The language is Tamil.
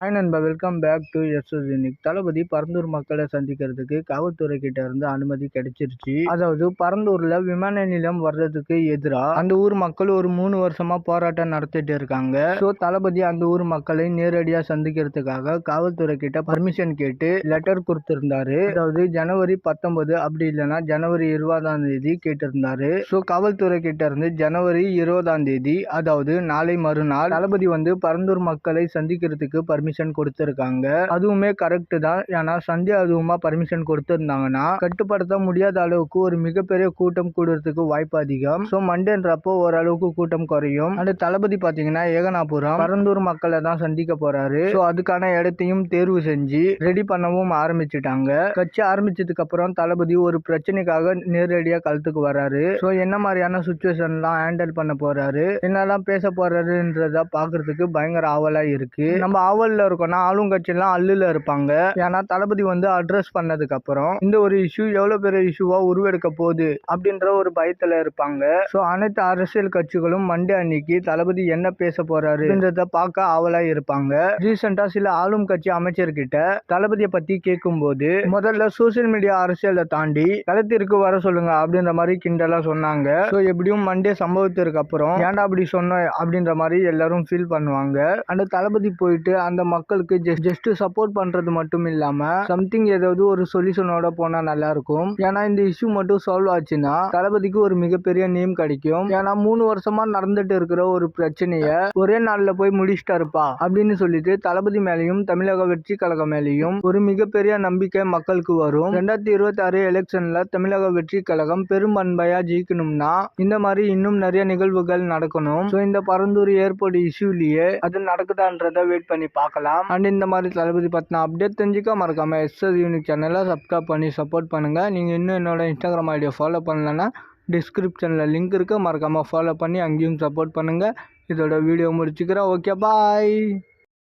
ஹாய் நண்பா, welcome back to SS unique. தளபதி பரந்தூர் மக்களை சந்திக்கிறதுக்கு காவல்துறை கிட்ட இருந்து அனுமதி கிடைச்சிருச்சு. அதாவது பரந்தூர்ல விமான நிலையம் வர்றதுக்கு எதிராக அந்த ஊர் மக்கள் ஒரு 3 வருஷமா போராட்டம் நடத்திட்டு இருக்காங்க. ஸோ தளபதி அந்த ஊர் மக்களை நேரடியா சந்திக்கிறதுக்காக காவல்துறை கிட்ட பர்மிஷன் கேட்டு லெட்டர் கொடுத்திருந்தாரு. அதாவது ஜனவரி 19 அப்படி இல்லைன்னா ஜனவரி 20ஆம் தேதி கேட்டிருந்தாரு. ஸோ காவல்துறை கிட்ட இருந்து ஜனவரி 20ஆம் தேதி, அதாவது நாளை மறுநாள் தளபதி வந்து பரந்தூர் மக்களை சந்திக்கிறதுக்கு பர்மிஷன் கொடுத்திருக்காங்க. அதுவுமே கரெக்ட் தான். ஏன்னா சண்டே அதுவுமா பர்மிஷன் கொடுத்திருந்தாங்கன்னா கட்டுப்படுத்த முடியாத அளவுக்கு ஒரு மிகப்பெரிய கூட்டம் கூடுறதுக்கு வாய்ப்பு அதிகம். ஸோ மண்டேன்றப்போ ஓரளவுக்கு கூட்டம் குறையும். அந்த தளபதி பாத்தீங்கன்னா ஏகனாபுரம் பரந்தூர் மக்களை தான் சந்திக்க போறாரு. ஸோ அதுக்கான இடத்தையும் தேர்வு செஞ்சு ரெடி பண்ணவும் ஆரம்பிச்சுட்டாங்க. கட்சி ஆரம்பிச்சதுக்கு அப்புறம் தளபதி ஒரு பிரச்சனைக்காக நேரடியா களத்துக்கு வராரு. ஸோ என்ன மாதிரியான சுச்சுவேஷன்லாம் ஹேண்டில் பண்ண போறாரு, என்னெல்லாம் பேச போறாருன்றத பாக்குறதுக்கு பயங்கர ஆவலா இருக்கு. நம்ம ஆவல்ல இருக்கோம்னா ஆளுங்கட்சியெல்லாம் அல்லுல இருப்பாங்க. ஏன்னா தளபதி வந்து அட்ரஸ் பண்ணதுக்கு அப்புறம் இந்த ஒரு இஷ்யூ எவ்வளவு பெரிய இஷ்யூவா உருவெடுக்க போகுது அப்படின்ற ஒரு பயத்துல இருப்பாங்க. ஸோ அனைத்து அரசியல் கட்சிகளும் மண்டே அன்னைக்கு தளபதி என்ன பேச போறாரு அப்படின்றத பார்க்க ஆவலா இருப்பாங்க. ரீசெண்டா சில ஆளும் கட்சி அமைச்சர்கிட்ட தளபதியை பத்தி கேட்கும் போது முதல்ல சோசியல் மீடியா அரசியலை தாண்டி களத்திற்கு வர சொல்லுங்க அப்படின்ற மாதிரி கிண்டலா சொன்னாங்க. ஸோ எப்படியும் மண்டே சம்பவத்திற்கு அப்புறம் ஏன்டா அப்படி சொன்ன அப்படின்ற மாதிரி எல்லாரும் ஃபீல் பண்ணுவாங்க. அந்த தளபதி போயிட்டு அந்த மக்களுக்கு ஜஸ்ட் சப்போர்ட் பண்றது மட்டும் இல்லாம சம்திங் ஏதாவது ஒரு சொல்யூஷனோட போனா நல்லா இருக்கும். ஏன்னா இந்த இஷ்யூ மட்டும் சால்வ் ஆச்சுன்னா தளபதிக்கு ஒரு மிகப்பெரிய நேம் கிடைக்கும். ஏன்னா 3 வருஷமா நடந்துட்டு இருக்கிற ஒரு பிரச்சனைய ஒரே நாள்ல போய் முடிச்சிட்டாருப்பா அப்படின்னு சொல்லிட்டு தளபதி மேலையும் தமிழக வெற்றி கழகம் மேலையும் ஒரு மிகப்பெரிய நம்பிக்கை மக்களுக்கு வரும். 2026 எலெக்ஷன்ல தமிழக வெற்றி கழகம் பெரும்பன்மையா ஜெயிக்கணும்னா இந்த மாதிரி இன்னும் நிறைய நிகழ்வுகள் நடக்கணும். ஸோ இந்த பரந்தூர் ஏர்போர்ட் இஷ்யூலயே அது நடக்குதான்றத வெயிட் பண்ணி பார்க்கலாம். அண்ட் இந்த மாதிரி தளபதி பத்தின அப்டேட் தெரிஞ்சுக்க மறக்காம எஸ்எஸ் யூனிக் சேனலை சப்ஸ்கிரைப் பண்ணி சப்போர்ட் பண்ணுங்க. நீங்க இன்னும் என்னோட இன்ஸ்டாகிராம் ஐடியை ஃபாலோ பண்ணலன்னா டிஸ்கிரிப்ஷன்ல லிங்க் இருக்கு, மறக்காம ஃபாலோ பண்ணி அங்கேயும் சப்போர்ட் பண்ணுங்க. இதோட வீடியோ முடிச்சுக்கிறேன். ஓகே, பாய்.